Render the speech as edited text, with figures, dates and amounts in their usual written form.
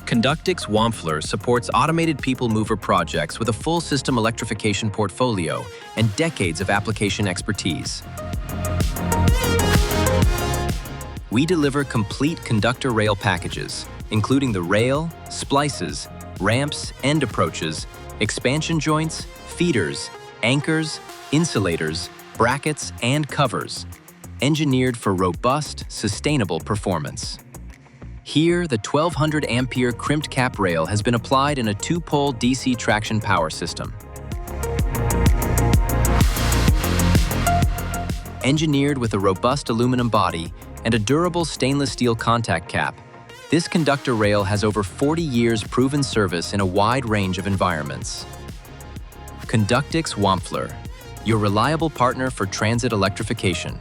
Conductix-Wampfler supports automated people mover projects with a full system electrification portfolio and decades of application expertise. We deliver complete conductor rail packages, including the rail, splices, ramps, end approaches, expansion joints, feeders, anchors, insulators, brackets, and covers, engineered for robust, sustainable performance. Here, the 1200 ampere crimped cap rail has been applied in a 2-pole DC traction power system. Engineered with a robust aluminum body and a durable stainless steel contact cap, this conductor rail has over 40 years proven service in a wide range of environments. Conductix-Wampfler, your reliable partner for transit electrification.